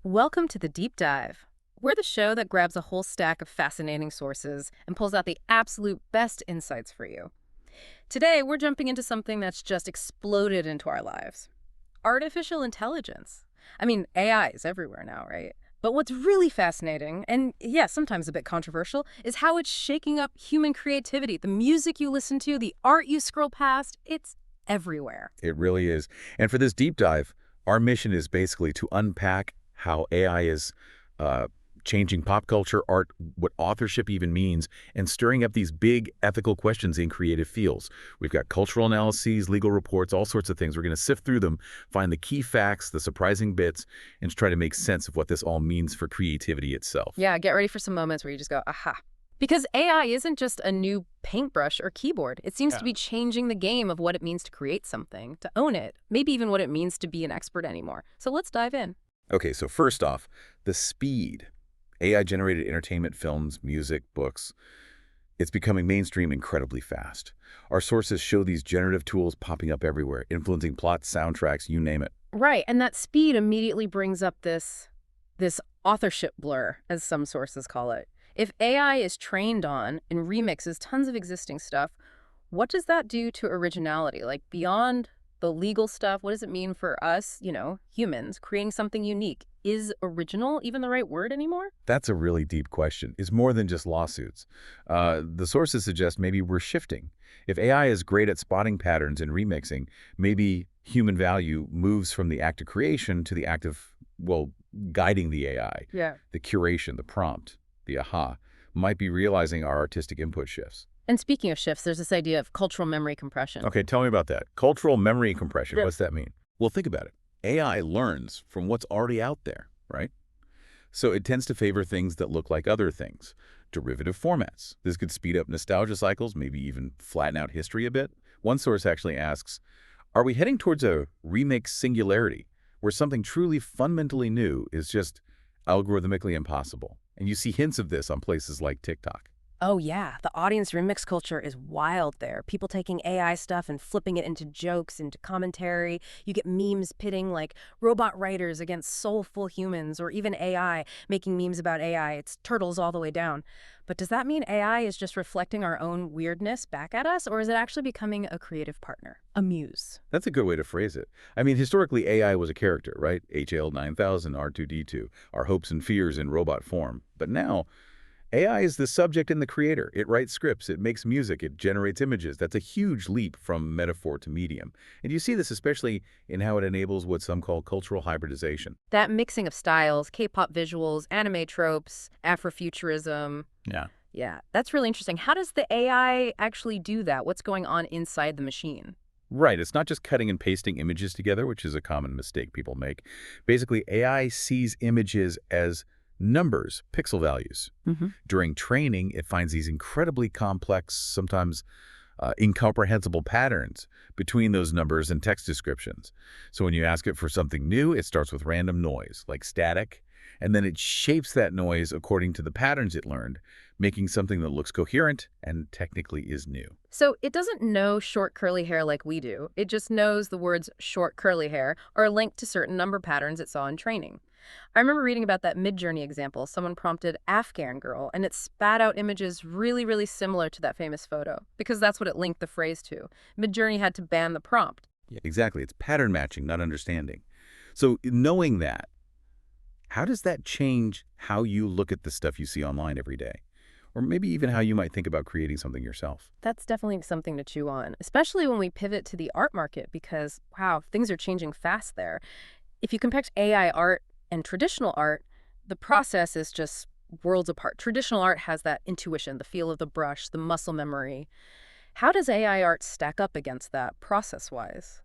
Welcome to the Deep Dive. We're the show that grabs a whole stack of fascinating sources and pulls out the absolute best insights for you. Today, we're jumping into something that's just exploded into our lives: artificial intelligence. I mean, AI is everywhere now, right? But what's really fascinating, and yeah, sometimes a bit controversial, is how it's shaking up human creativity. The music you listen to, the art you scroll past, it's everywhere. It really is. And for this deep dive, our mission is basically to unpack how AI is uh, changing pop culture, art, what authorship even means, and stirring up these big ethical questions in creative fields. We've got cultural analyses, legal reports, all sorts of things. We're going to sift through them, find the key facts, the surprising bits, and try to make sense of what this all means for creativity itself. Yeah, get ready for some moments where you just go, aha. Because AI isn't just a new paintbrush or keyboard. It seems to Yeah. be changing the game of what it means to create something, to own it, maybe even what it means to be an expert anymore. So let's dive in. Okay, so first off, the speed. AI-generated entertainment, films, music, books, it's becoming mainstream incredibly fast. Our sources show these generative tools popping up everywhere, influencing plots, soundtracks, you name it. Right, and that speed immediately brings up this authorship blur, as some sources call it. If AI is trained on and remixes tons of existing stuff, what does that do to originality? Like beyond the legal stuff, what does it mean for us, humans, creating something unique? Is original even the right word anymore? That's a really deep question. It's more than just lawsuits. The sources suggest maybe we're shifting. If AI is great at spotting patterns and remixing, maybe human value moves from the act of creation to the act of, well, guiding the AI. Yeah. The curation, the prompt, the aha, might be realizing our artistic input shifts. And speaking of shifts, there's this idea of cultural memory compression. Okay, tell me about that. Cultural memory compression, Yeah. what's that mean? Well, think about it. AI learns from what's already out there, right? So it tends to favor things that look like other things. Derivative formats. This could speed up nostalgia cycles, maybe even flatten out history a bit. One source actually asks, are we heading towards a remix singularity, where something truly fundamentally new is just algorithmically impossible? And you see hints of this on places like TikTok. Oh, yeah. The audience remix culture is wild there. People taking AI stuff and flipping it into jokes, into commentary. You get memes pitting like robot writers against soulful humans, or even AI making memes about AI. It's turtles all the way down. But does that mean AI is just reflecting our own weirdness back at us, or is it actually becoming a creative partner, a muse? That's a good way to phrase it. I mean, historically, AI was a character, right? HL 9000, R2-D2, our hopes and fears in robot form. But now, AI is the subject and the creator. It writes scripts, it makes music, it generates images. That's a huge leap from metaphor to medium. And you see this especially in how it enables what some call cultural hybridization. That mixing of styles, K-pop visuals, anime tropes, Afrofuturism. Yeah. Yeah, that's really interesting. How does the AI actually do that? What's going on inside the machine? Right, it's not just cutting and pasting images together, which is a common mistake people make. Basically, AI sees images as numbers, pixel values. During training, it finds these incredibly complex, sometimes incomprehensible patterns between those numbers and text descriptions. So when you ask it for something new, it starts with random noise, like static, and then it shapes that noise according to the patterns it learned, making something that looks coherent and technically is new. So it doesn't know short curly hair like we do. It just knows the words short curly hair are linked to certain number patterns it saw in training. I remember reading about that Midjourney example. Someone prompted Afghan girl, and it spat out images really, really similar to that famous photo, because that's what it linked the phrase to. Midjourney had to ban the prompt. Yeah, exactly. It's pattern matching, not understanding. So knowing that, how does that change how you look at the stuff you see online every day? Or maybe even how you might think about creating something yourself? That's definitely something to chew on, especially when we pivot to the art market, because, wow, things are changing fast there. If you compare AI art and traditional art, the process is just worlds apart. Traditional art has that intuition, the feel of the brush, the muscle memory. How does AI art stack up against that process-wise?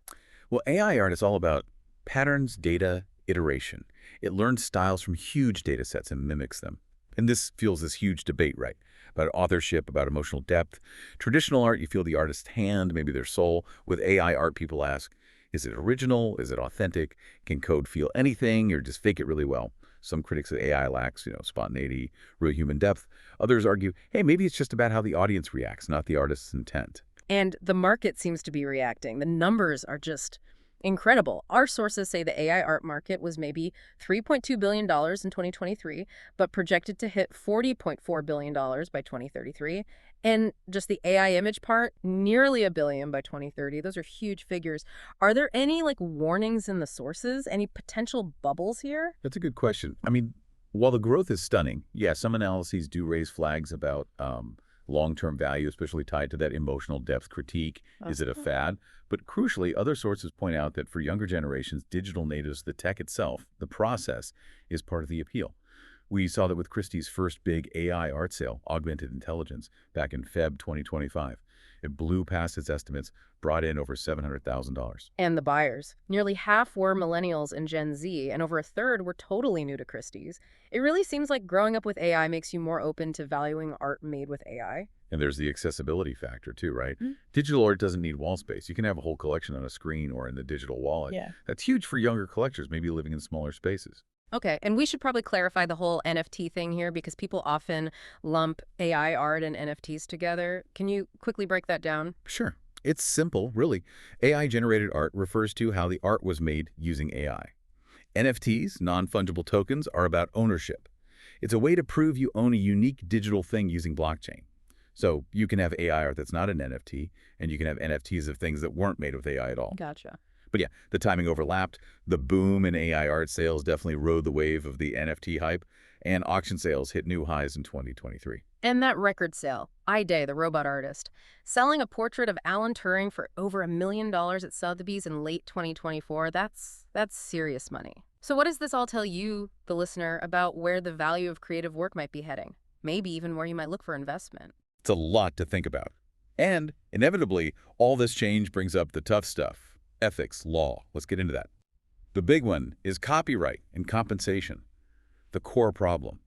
Well, AI art is all about patterns, data, iteration. It learns styles from huge data sets and mimics them. And this fuels this huge debate, right? About authorship, about emotional depth. Traditional art, you feel the artist's hand, maybe their soul. With AI art, people ask, is it original? Is it authentic? Can code feel anything or just fake it really well? Some critics say AI lacks, spontaneity, real human depth. Others argue, hey, maybe it's just about how the audience reacts, not the artist's intent. And the market seems to be reacting. The numbers are just Incredible. Our sources say the AI art market was maybe $3.2 billion in 2023, but projected to hit $40.4 billion by 2033. And just the AI image part, nearly a billion by 2030. Those are huge figures. Are there any warnings in the sources? Any potential bubbles here? That's a good question. I mean, while the growth is stunning, yeah, some analyses do raise flags about long-term value, especially tied to that emotional depth critique. Is it a fad? But crucially, other sources point out that for younger generations, digital natives, the tech itself, the process, is part of the appeal. We saw that with Christie's first big AI art sale, Augmented Intelligence, back in Feb 2025. It blew past its estimates, brought in over $700,000. And the buyers. Nearly half were millennials and Gen Z, and over a third were totally new to Christie's. It really seems like growing up with AI makes you more open to valuing art made with AI. And there's the accessibility factor too, right? Mm. Digital art doesn't need wall space. You can have a whole collection on a screen or in the digital wallet. Yeah. That's huge for younger collectors, maybe living in smaller spaces. Okay, and we should probably clarify the whole NFT thing here because people often lump AI art and NFTs together. Can you quickly break that down? Sure. It's simple, really. AI-generated art refers to how the art was made using AI. NFTs, non-fungible tokens, are about ownership. It's a way to prove you own a unique digital thing using blockchain. So you can have AI art that's not an NFT, and you can have NFTs of things that weren't made with AI at all. Gotcha. But yeah, the timing overlapped. The boom in AI art sales definitely rode the wave of the NFT hype, and auction sales hit new highs in 2023. And that record sale, Day, the robot artist, selling a portrait of Alan Turing for over $1 million at Sotheby's in late 2024, that's serious money. So what does this all tell you, the listener, about where the value of creative work might be heading? Maybe even where you might look for investment. It's a lot to think about. And, inevitably, all this change brings up the tough stuff. Ethics, law. Let's get into that. The big one is copyright and compensation. The core problem.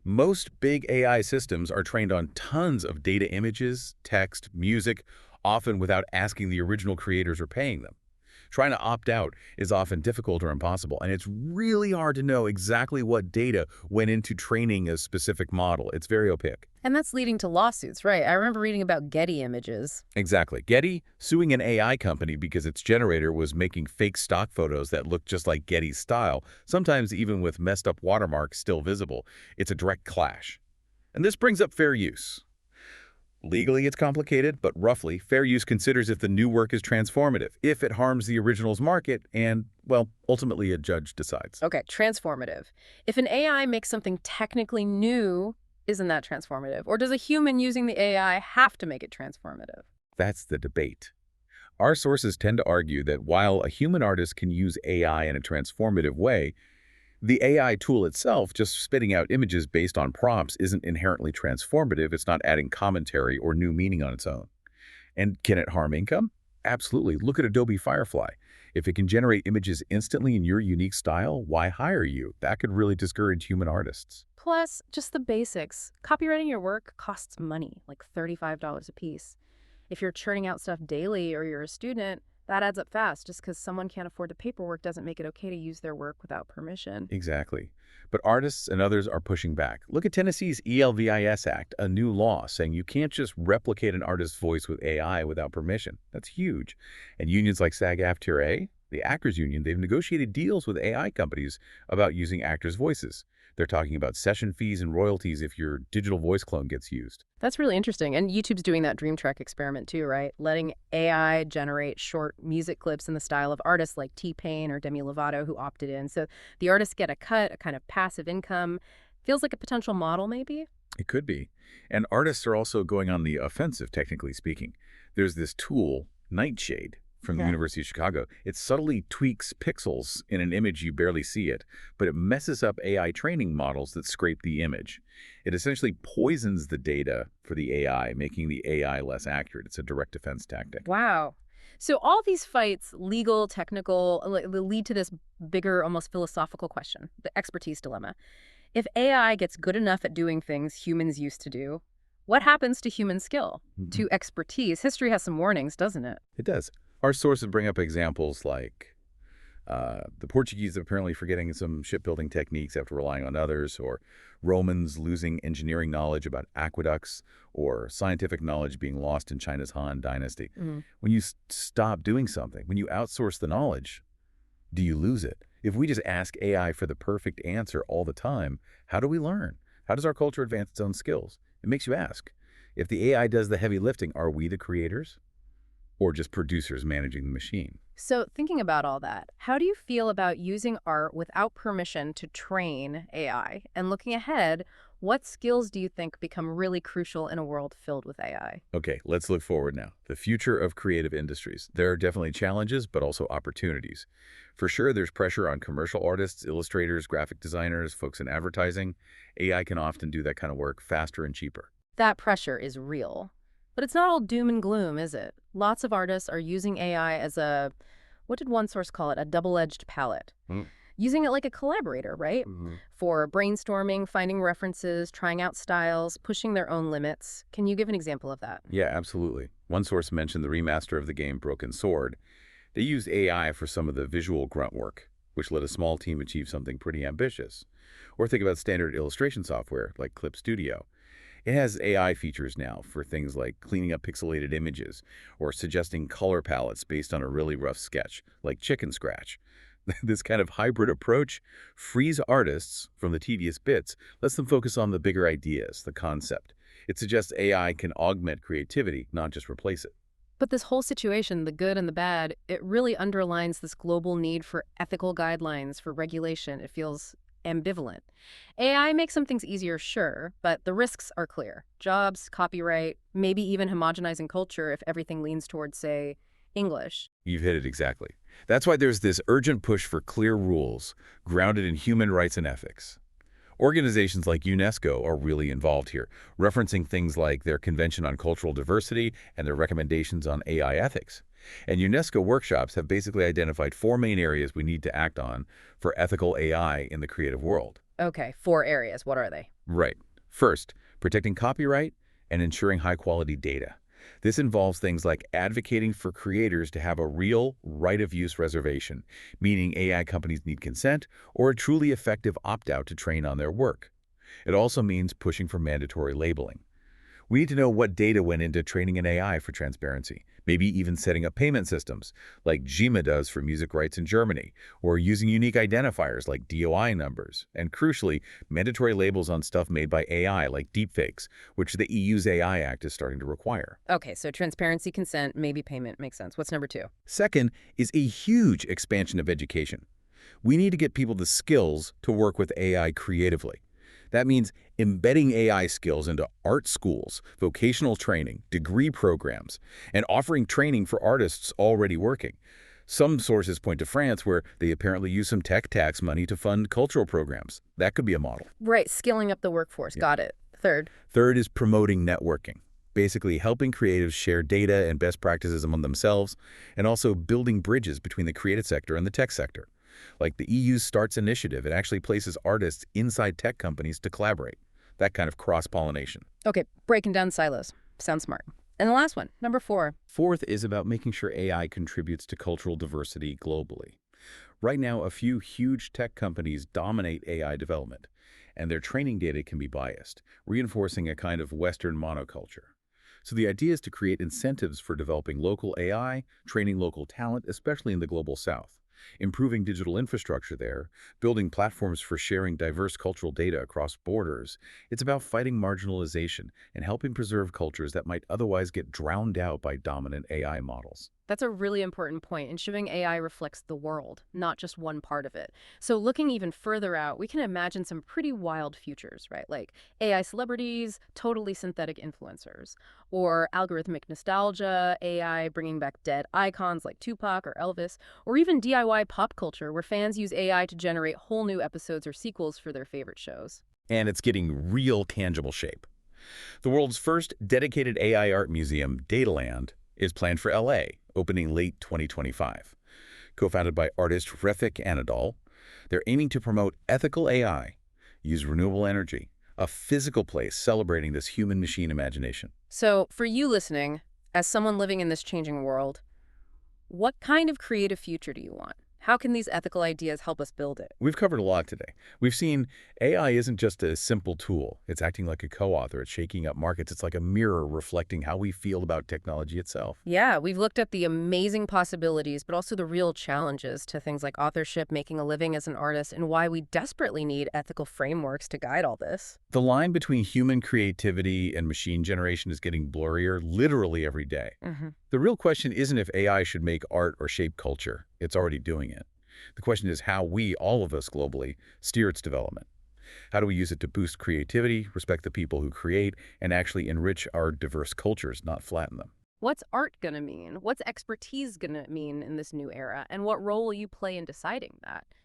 Most big AI systems are trained on tons of data images, text, music, often without asking the original creators or paying them. Trying to opt out is often difficult or impossible, and it's really hard to know exactly what data went into training a specific model. It's very opaque. And that's leading to lawsuits, right? I remember reading about Getty Images. Exactly. Getty suing an AI company because its generator was making fake stock photos that looked just like Getty's style, sometimes even with messed up watermarks still visible. It's a direct clash. And this brings up fair use. Legally, it's complicated, but roughly, fair use considers if the new work is transformative, if it harms the original's market, and, well, ultimately a judge decides. Okay, transformative. If an AI makes something technically new, isn't that transformative? Or does a human using the AI have to make it transformative? That's the debate. Our sources tend to argue that while a human artist can use AI in a transformative way, the AI tool itself, just spitting out images based on prompts, isn't inherently transformative. It's not adding commentary or new meaning on its own. And can it harm income? Absolutely. Look at Adobe Firefly. If it can generate images instantly in your unique style, why hire you? That could really discourage human artists. Plus, just the basics. Copywriting your work costs money, like $35 a piece. If you're churning out stuff daily or you're a student, that adds up fast. Just because someone can't afford the paperwork doesn't make it okay to use their work without permission. Exactly. But artists and others are pushing back. Look at Tennessee's ELVIS Act, a new law saying you can't just replicate an artist's voice with AI without permission. That's huge. And unions like SAG-AFTRA, the actors union, they've negotiated deals with AI companies about using actors' voices. They're talking about session fees and royalties if your digital voice clone gets used. That's really interesting. And YouTube's doing that Dream Track experiment too, right? Letting AI generate short music clips in the style of artists like T-Pain or Demi Lovato who opted in. So the artists get a cut, a kind of passive income. Feels like a potential model, maybe? It could be. And artists are also going on the offensive, technically speaking. There's this tool, Nightshade, from the University of Chicago. It subtly tweaks pixels in an image you barely see it, but it messes up AI training models that scrape the image. It essentially poisons the data for the AI, making the AI less accurate. It's a direct defense tactic. Wow. So all these fights, legal, technical, lead to this bigger, almost philosophical question, the expertise dilemma. If AI gets good enough at doing things humans used to do, what happens to human skill, to expertise? History has some warnings, doesn't it? It does. Our sources bring up examples like the Portuguese apparently forgetting some shipbuilding techniques after relying on others, or Romans losing engineering knowledge about aqueducts, or scientific knowledge being lost in China's Han Dynasty. When you stop doing something, when you outsource the knowledge, Do you lose it? If we just ask AI for the perfect answer all the time, how do we learn? How does our culture advance its own skills? It makes you ask. If the AI does the heavy lifting, are we the creators or just producers managing the machine? So, thinking about all that, how do you feel about using art without permission to train AI? And looking ahead, what skills do you think become really crucial in a world filled with AI? Okay, let's look forward now. The future of creative industries. There are definitely challenges, but also opportunities. For sure, there's pressure on commercial artists, illustrators, graphic designers, folks in advertising. AI can often do that kind of work faster and cheaper. That pressure is real. But it's not all doom and gloom, is it? Lots of artists are using AI as a, what did one source call it? A double-edged palette. Using it like a collaborator, right? Mm-hmm. For brainstorming, finding references, trying out styles, pushing their own limits. Can you give an example of that? Yeah, absolutely. One source mentioned the remaster of the game Broken Sword. They used AI for some of the visual grunt work, which let a small team achieve something pretty ambitious. Or think about standard illustration software like Clip Studio. It has AI features now for things like cleaning up pixelated images or suggesting color palettes based on a really rough sketch, like Chicken Scratch. This kind of hybrid approach frees artists from the tedious bits, lets them focus on the bigger ideas, the concept. It suggests AI can augment creativity, not just replace it. But this whole situation, the good and the bad, it really underlines this global need for ethical guidelines, for regulation. It feels ambivalent. AI makes some things easier, sure, but the risks are clear. Jobs, copyright, maybe even homogenizing culture if everything leans towards, say, English. You've hit it exactly. That's why there's this urgent push for clear rules grounded in human rights and ethics. Organizations like UNESCO are really involved here, referencing things like their Convention on Cultural Diversity and their recommendations on AI ethics. And UNESCO workshops have basically identified four main areas we need to act on for ethical AI in the creative world. Okay, 4 areas. What are they? Right. First, protecting copyright and ensuring high-quality data. This involves things like advocating for creators to have a real right-of-use reservation, meaning AI companies need consent or a truly effective opt-out to train on their work. It also means pushing for mandatory labeling. We need to know what data went into training an AI for transparency, maybe even setting up payment systems, like GEMA does for music rights in Germany, or using unique identifiers like DOI numbers, and crucially, mandatory labels on stuff made by AI like deepfakes, which the EU's AI Act is starting to require. Okay, so transparency, consent, maybe payment makes sense. What's number 2? Second is a huge expansion of education. We need to get people the skills to work with AI creatively. That means embedding AI skills into art schools, vocational training, degree programs, and offering training for artists already working. Some sources point to France, where they apparently use some tech tax money to fund cultural programs. That could be a model. Right, skilling up the workforce. Yeah. Got it. Third. Third is promoting networking, basically helping creatives share data and best practices among themselves, and also building bridges between the creative sector and the tech sector. Like the EU's STARTS initiative, it actually places artists inside tech companies to collaborate. That kind of cross-pollination. Okay, breaking down silos. Sounds smart. And the last one, number 4. Fourth is about making sure AI contributes to cultural diversity globally. Right now, a few huge tech companies dominate AI development, and their training data can be biased, reinforcing a kind of Western monoculture. So the idea is to create incentives for developing local AI, training local talent, especially in the global South, improving digital infrastructure there, building platforms for sharing diverse cultural data across borders. It's about fighting marginalization and helping preserve cultures that might otherwise get drowned out by dominant AI models. That's a really important point. Ensuring AI reflects the world, not just one part of it. So looking even further out, we can imagine some pretty wild futures, right? Like AI celebrities, totally synthetic influencers, or algorithmic nostalgia, AI bringing back dead icons like Tupac or Elvis, or even DIY pop culture where fans use AI to generate whole new episodes or sequels for their favorite shows. And it's getting real tangible shape. The world's first dedicated AI art museum, Dataland, is planned for LA, opening late 2025. Co-founded by artist Refik Anadol, they're aiming to promote ethical AI, use renewable energy, a physical place celebrating this human-machine imagination. So for you listening, as someone living in this changing world, what kind of creative future do you want? How can these ethical ideas help us build it? We've covered a lot today. We've seen AI isn't just a simple tool. It's acting like a co-author. It's shaking up markets. It's like a mirror reflecting how we feel about technology itself. Yeah, we've looked at the amazing possibilities, but also the real challenges to things like authorship, making a living as an artist, and why we desperately need ethical frameworks to guide all this. The line between human creativity and machine generation is getting blurrier literally every day. Hmm. The real question isn't if AI should make art or shape culture. It's already doing it. The question is how we, all of us globally, steer its development. How do we use it to boost creativity, respect the people who create, and actually enrich our diverse cultures, not flatten them? What's art going to mean? What's expertise going to mean in this new era? And what role will you play in deciding that?